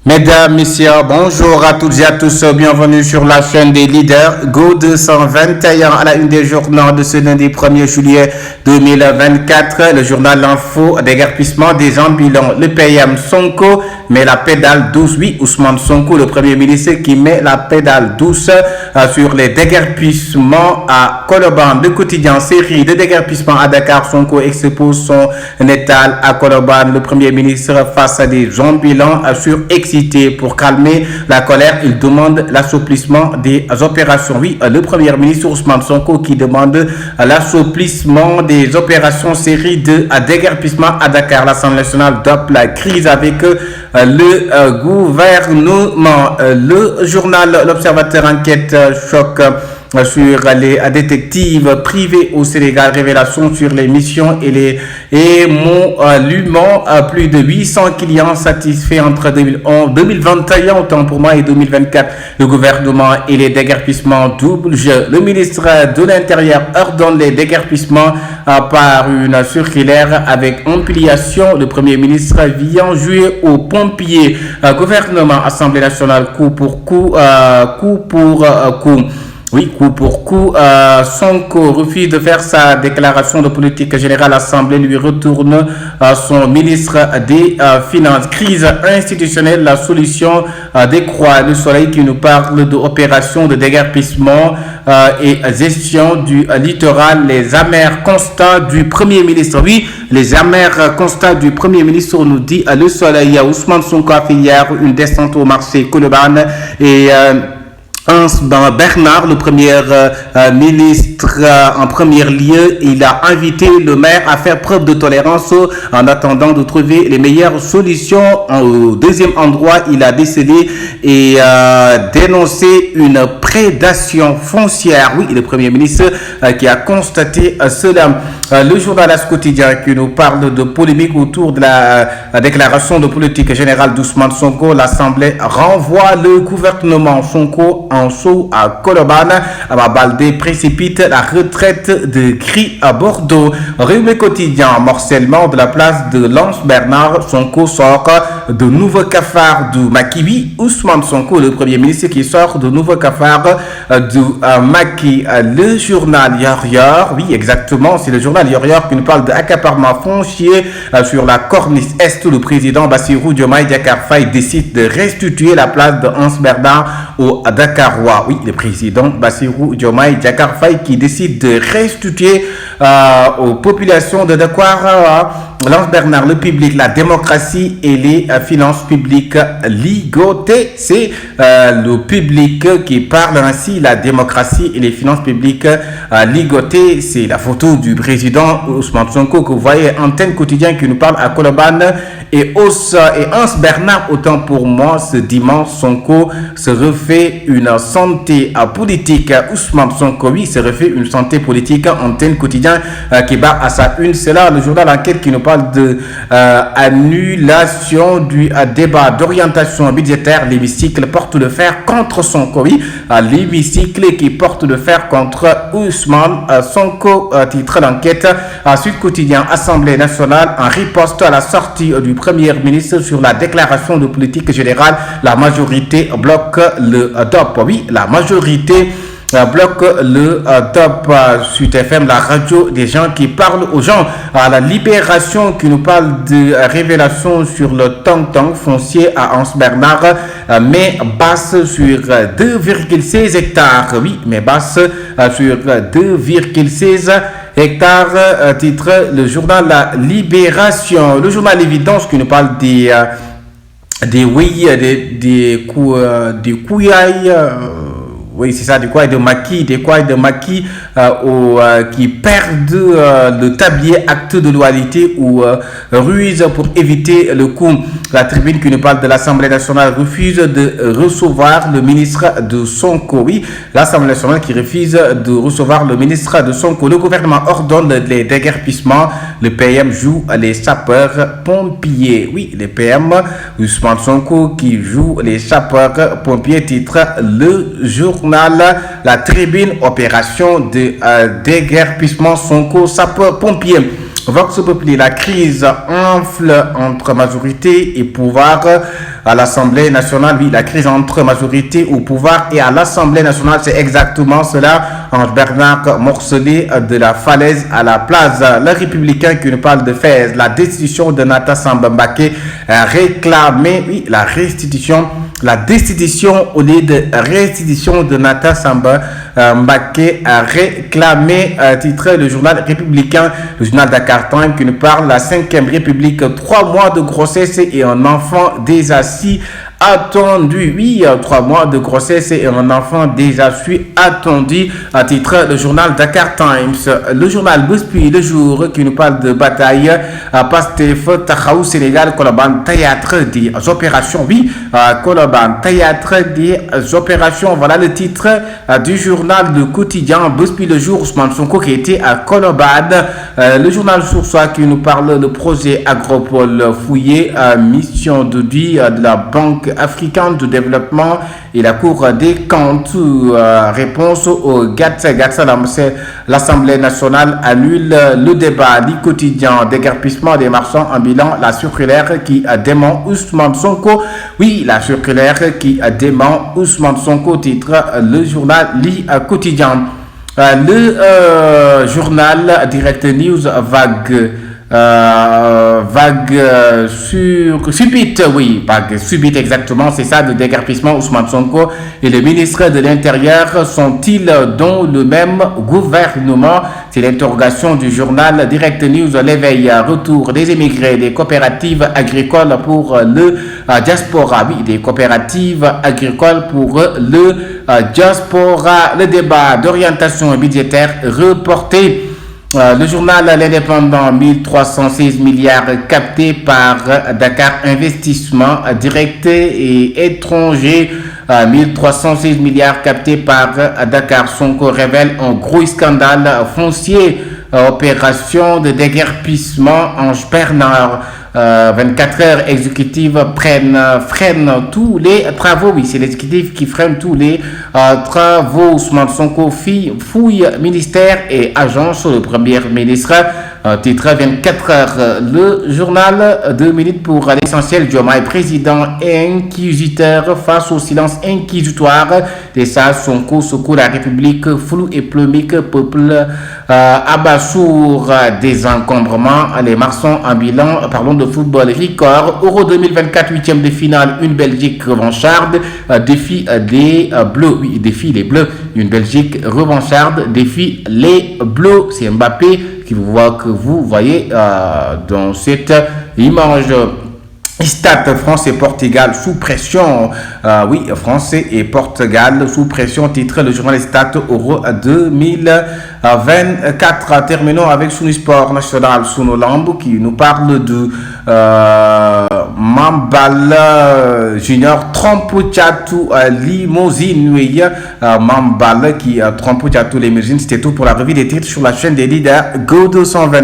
Mesdames, Messieurs, bonjour à toutes et à tous, bienvenue sur la chaîne des leaders Go 221 à la une des journaux de ce lundi 1er juillet 2024. Le journal L'Info, déguerpissement des gens bilan. Le PM Sonko met la pédale douce. Oui, Ousmane Sonko, le premier ministre qui met la pédale douce sur les déguerpissements à Colobane. Le quotidien série de déguerpissements à Dakar. Sonko expose son étal à Colobane. Le premier ministre face à des gens bilan sur pour calmer la colère, il demande l'assouplissement des opérations. Oui, le premier ministre Ousmane Sonko qui demande l'assouplissement des opérations série de déguerpissement à Dakar. L'Assemblée nationale dope la crise avec le gouvernement. Le journal L'Observateur enquête choc sur les détectives privés au Sénégal, révélation sur les missions et les émoluments, plus de 800 clients satisfaits entre 2021 autant pour moi et 2024. Le gouvernement et les déguerpissements double jeu. Le ministre de l'Intérieur ordonne les déguerpissements par une circulaire avec ampliation. Le premier ministre vient jouer aux pompiers. Gouvernement, Assemblée nationale, coup pour coup, coup pour coup. Oui, coup pour coup, Sonko refuse de faire sa déclaration de politique générale. L'Assemblée lui retourne son ministre des Finances. Crise institutionnelle, la solution décroît. Le Soleil qui nous parle d'opération de déguerpissement et gestion du littoral. Les amers constats du Premier ministre. Oui, les amers constats du Premier ministre, nous dit Le Soleil. Ousmane Sonko a fait hier une descente au marché Colobane et Bernard, le premier ministre, en premier lieu, il a invité le maire à faire preuve de tolérance en attendant de trouver les meilleures solutions. Au deuxième endroit, il a décelé et dénoncé une prédation foncière. Oui, le premier ministre qui a constaté cela. Le journal quotidien qui nous parle de polémique autour de la déclaration de politique générale d'Ousmane Sonko. L'Assemblée renvoie le gouvernement Sonko en saut à Colobane. Baldé précipite la retraite de Cri à Bordeaux. Résumé quotidien, morcellement de la place de Lance Bernard. Sonko sort de nouveaux cafards du Makibi. Ousmane Sonko, le premier ministre qui sort de nouveaux cafards du Maki. Le journal Yor, oui exactement, c'est le journal Yor qui nous parle d'accaparement foncier sur la corniche est. Le président Bassirou Diomaye Diakhar Faye décide de restituer la place de Lance Bernard au Dakarois. Oui, le président Bassirou Diomaye Diakhar Faye qui décide de restituer aux populations de Dakar Lance Bernard, le public, la démocratie et les finances publiques ligotées. C'est le public qui parle ainsi, la démocratie et les finances publiques ligotées. C'est la photo du président Ousmane Sonko que vous voyez, antenne quotidien qui nous parle à Colobane et Lance Bernard. Autant pour moi, ce dimanche, Sonko se refait une santé politique. Ousmane Sonko, oui, se refait une santé politique. Antenne quotidien qui bat à sa une. C'est là le journal Enquête qui nous parle de annulation du débat d'orientation budgétaire. L'hémicycle porte le fer contre Sonko. Oui, l'hémicycle qui porte le fer contre Ousmane Sonko, titre l'enquête. Sud quotidien, Assemblée nationale en riposte à la sortie du Premier ministre sur la déclaration de politique générale. La majorité bloque le DOP. Oui, la majorité bloque le top Sud FM, la radio des gens qui parlent aux gens. À la Libération qui nous parle de révélation sur le tong-tong foncier à Lance Bernard, mais basse sur 2,16 hectares. Oui, mais basse sur 2,16 hectares, titre le journal La Libération. Le journal L'évidence qui nous parle des couillailles. Oui, c'est ça, des quoi de maquis, qui perdent le tablier acte de loyauté ou ruse pour éviter le coup. La tribune qui nous parle de l'Assemblée nationale refuse de recevoir le ministre de Sonko. Oui, l'Assemblée nationale qui refuse de recevoir le ministre de Sonko. Le gouvernement ordonne les déguerpissements. Le PM joue les sapeurs-pompiers. Oui, le PM, Ousmane Sonko qui joue les sapeurs-pompiers, titre le journal La Tribune, opération de déguerpissement Sonko sapeurs-pompiers. Vox Populi, la crise enfle entre majorité et pouvoir. à l'Assemblée nationale. Oui, la crise entre majorité au pouvoir et à l'Assemblée nationale, c'est exactement cela. Ange Bernard morcelé de la falaise à la place. Le républicain qui nous parle de faire la destitution de Nata Samba Mbaké, réclamer, oui, la restitution, la destitution au lieu de restitution de Nata Samba Mbaké, réclamé, titre le journal républicain, le journal Dakar Time qui nous parle de la 5e République, 3 mois de grossesse et un enfant déjà si attendu. Oui, 3 mois de grossesse et un enfant déjà suis attendu, à titre le journal Dakar Times. Le journal Buspi le jour qui nous parle de bataille à Pastef Taxawu Sénégal Colobane théâtre des opérations. Oui, Colobane théâtre des opérations. Voilà le titre du journal Le Quotidien Buspi le jour. Ousmane Sonko qui était à Colobane. Le journal Source qui nous parle le projet Agropole fouillé, mission de vie de la Banque africaine de développement et la Cour des comptes. Réponse au Gatsa. L'Assemblée nationale annule le débat du quotidien. Déguerpissement des marchands ambulants. La circulaire qui dément Ousmane Sonko. Oui, la circulaire qui dément Ousmane Sonko, titre le journal Li quotidien. Le journal Direct News subite, oui, vague subite exactement, c'est ça, de déguerpissement Ousmane Sonko et le ministre de l'Intérieur sont-ils dans le même gouvernement? C'est l'interrogation du journal Direct News. L'éveil, retour des émigrés, des coopératives agricoles pour le diaspora. Oui, des coopératives agricoles pour le diaspora. Le débat d'orientation budgétaire reporté. Le journal L'Indépendant, 1316 milliards captés par Dakar Investissement direct et étranger. 1316 milliards captés par Dakar. Sonko révèle un gros scandale foncier. Opération de déguerpissement. Ange Bernard. 24 heures exécutives freinent tous les travaux. Oui, c'est l'exécutif qui freine tous les travaux. Ousmane Sonko fouille ministère et agence le premier ministre. Titre 24 heures. Le journal 2 minutes pour l'essentiel. Diomaye président inquisiteur face au silence inquisitoire des sages. Sonko secoue la République flou et polémique. Peuple abat-sourd des encombrements. Les marchands ambulants. Parlons de football. Record Euro 2024 8e de finale. Une Belgique revancharde défie des Bleus. Oui, défie les Bleus. Une Belgique revancharde défie les Bleus. C'est Mbappé que vous voyez dans cette image. Stade France et Portugal sous pression. Oui, France et Portugal sous pression. Titre le journal Stade Euro 2024. Terminons avec Sunu Sport National Sunolambo qui nous parle de Mambala Junior Trompo-Tchatou Limousine. Oui, Mambala qui Trompo-Tchatou Limousine. C'était tout pour la revue des titres sur la chaîne des leaders Go 221.